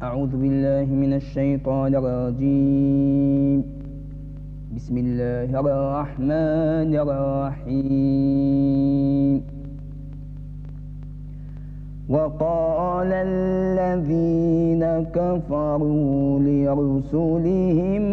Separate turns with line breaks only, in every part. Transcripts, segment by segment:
أعوذ بالله من الشيطان الرجيم. بسم الله الرحمن الرحيم. وقال الذين كفروا لرسلهم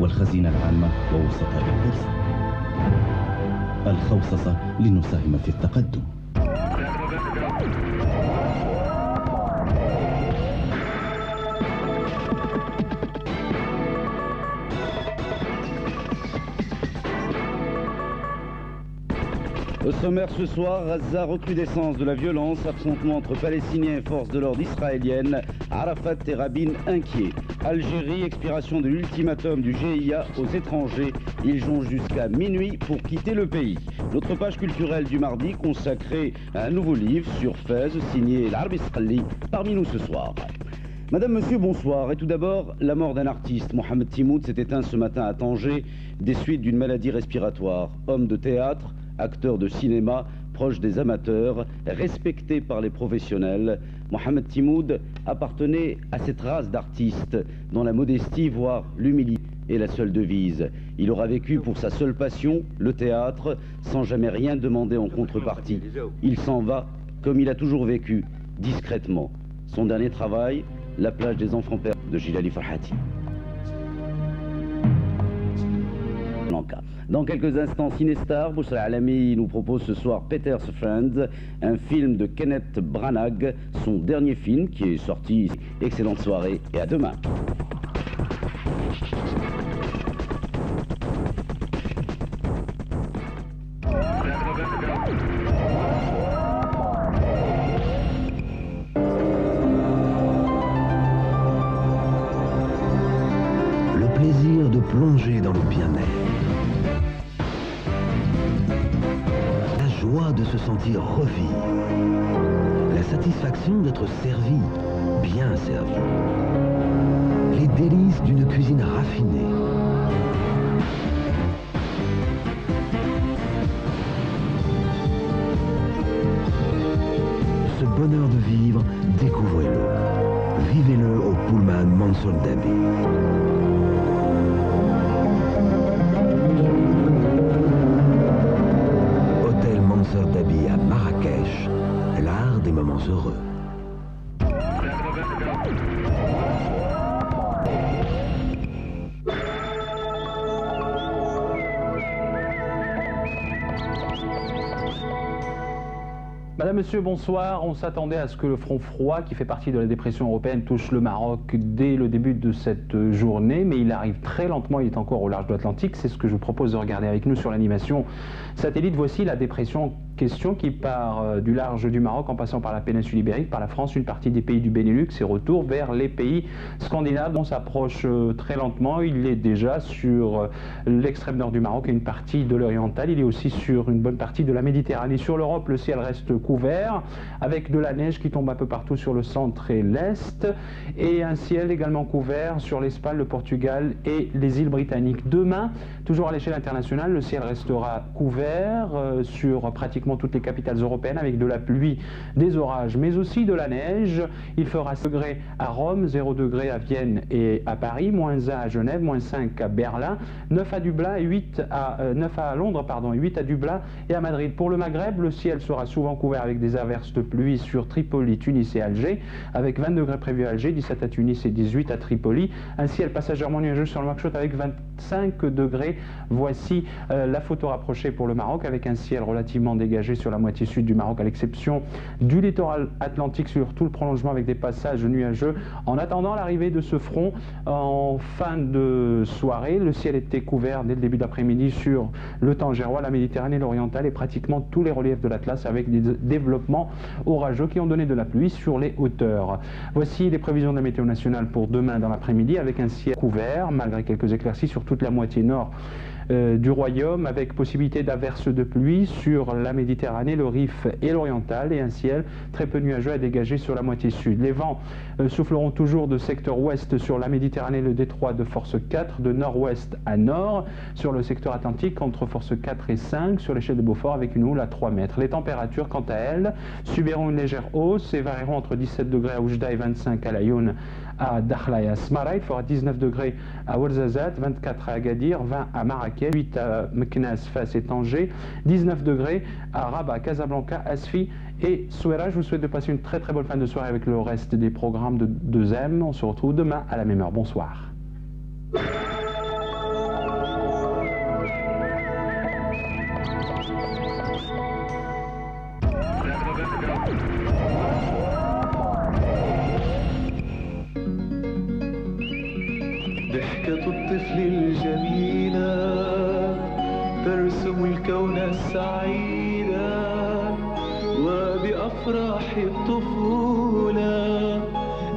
والخزينة العامة ووسطاء البورصة. الخوصصة لنساهم في التقدم.
Au sommaire ce soir, Gaza, recrudescence de la violence, affrontement entre Palestiniens et forces de l'ordre israéliennes, Arafat et Rabin inquiets. Algérie, expiration de l'ultimatum du GIA aux étrangers. Ils jonchent jusqu'à minuit pour quitter le pays. Notre page culturelle du mardi consacrée à un nouveau livre sur Fès, signé l'Arbi Sqalli, parmi nous ce soir. Madame, Monsieur, bonsoir. Et tout d'abord, la mort d'un artiste, Mohamed Timoud, s'est éteint ce matin à Tanger des suites d'une maladie respiratoire. Homme de théâtre, acteur de cinéma, proche des amateurs, respecté par les professionnels, Mohamed Timoud appartenait à cette race d'artistes dont la modestie, voire l'humilité, est la seule devise. Il aura vécu pour sa seule passion, le théâtre, sans jamais rien demander en contrepartie. Il s'en va, comme il a toujours vécu, discrètement. Son dernier travail, La plage des enfants perdus de Gilali Farhati. Dans quelques instants, Cinestar, Boussra Alami nous propose ce soir Peter's Friends, un film de Kenneth Branagh, son dernier film qui est sorti. Excellente soirée et à demain.
Le plaisir de plonger dans le bien-être. Joie de se sentir revivre, la satisfaction d'être servi, bien servi, les délices d'une cuisine raffinée. Ce bonheur de vivre, découvrez-le. Vivez-le au Pullman Mansour Dabi. Dabi à Marrakech, l'art des moments heureux.
Madame, Monsieur, bonsoir. On s'attendait à ce que le front froid, qui fait partie de la dépression européenne, touche le Maroc dès le début de cette journée, mais il arrive très lentement, il est encore au large de l'Atlantique. C'est ce que je vous propose de regarder avec nous sur l'animation satellite. Voici la dépression en question qui part du large du Maroc en passant par la péninsule ibérique, par la France, une partie des pays du Benelux et retour vers les pays scandinaves. On s'approche très lentement. Il est déjà sur l'extrême nord du Maroc et une partie de l'oriental. Il est aussi sur une bonne partie de la Méditerranée. Sur l'Europe, le ciel reste couvert avec de la neige qui tombe un peu partout sur le centre et l'est et un ciel également couvert sur l'Espagne, le Portugal et les îles britanniques. Demain, toujours à l'échelle internationale, le ciel restera couvert sur pratiquement toutes les capitales européennes avec de la pluie, des orages mais aussi de la neige. Il fera 6 degrés à Rome, 0 degrés à Vienne et à Paris, -1 à Genève, -5 à Berlin, 9 à Dublin et 9 à Londres, pardon, 8 à Dublin et à Madrid. Pour le Maghreb, le ciel sera souvent couvert avec des averses de pluie sur Tripoli, Tunis et Alger, avec 20 degrés prévus à Alger, 17 à Tunis et 18 à Tripoli. Un ciel passagèrement nuageux sur le Nouakchott avec 25 degrés. Voici la photo rapprochée pour le Maroc avec un ciel relativement dégagé sur la moitié sud du Maroc, à l'exception du littoral atlantique sur tout le prolongement avec des passages nuageux. En attendant l'arrivée de ce front en fin de soirée, le ciel était couvert dès le début d'après-midi sur le Tangérois, la Méditerranée, l'orientale et pratiquement tous les reliefs de l'Atlas avec des développements orageux qui ont donné de la pluie sur les hauteurs. Voici les prévisions de la météo nationale pour demain dans l'après-midi avec un ciel couvert malgré quelques éclaircies sur toute la moitié nord du royaume avec possibilité d'averses de pluie sur la Méditerranée, le Rif et l'oriental et un ciel très peu nuageux à dégager sur la moitié sud. Les vents souffleront toujours de secteur ouest sur la Méditerranée, le détroit de force 4, de nord-ouest à nord sur le secteur atlantique entre force 4 et 5 sur l'échelle de Beaufort avec une houle à 3 mètres. Les températures quant à elles subiront une légère hausse et varieront entre 17 degrés à Oujda et 25 à Laayoune, à Dakhla et à Smara. Il fera 19 degrés à Ouarzazate, 24 à Agadir, 20 à Marrakech, 8 à Meknès, Fès et Tanger, 19 degrés à Rabat, Casablanca, Asfi et Souera. Je vous souhaite de passer une très bonne fin de soirée avec le reste des programmes de 2M. On se retrouve demain à la même heure. Bonsoir.
ضحكة الطفل الجميلة ترسم الكون السعيدا، وبأفراح الطفولة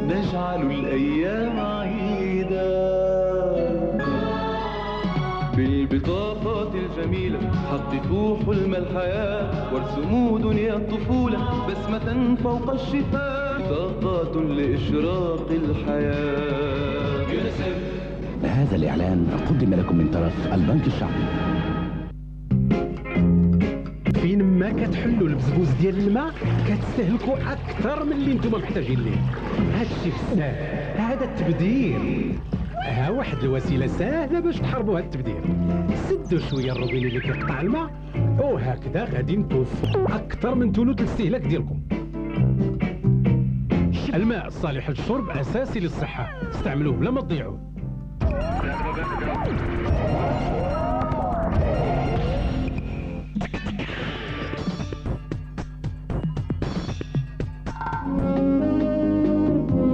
نجعل الأيام عيدا. بالبطاقات الجميلة حققوا حلم الحياة، وارسموا دنيا الطفولة بسمة فوق الشفاه، بطاقات لإشراق الحياة. يونيسف.
هذا الإعلان قدم لكم من طرف البنك الشعبي.
فين ما كتحلوا البزبوز ديال الماء كتستهلكوا اكثر من اللي نتوما محتاجين ليه. هادشي سهل، هذا التبذير. ها واحد الوسيله سهله باش تحاربوا هذا التبذير. سدوا شويه الروبيني اللي كيقطع الماء، وهكذا غادي نتوفروا اكثر من ثلث الاستهلاك ديالكم. الماء الصالح للشرب اساسي للصحه، استعملوه بلا ما تضيعوه.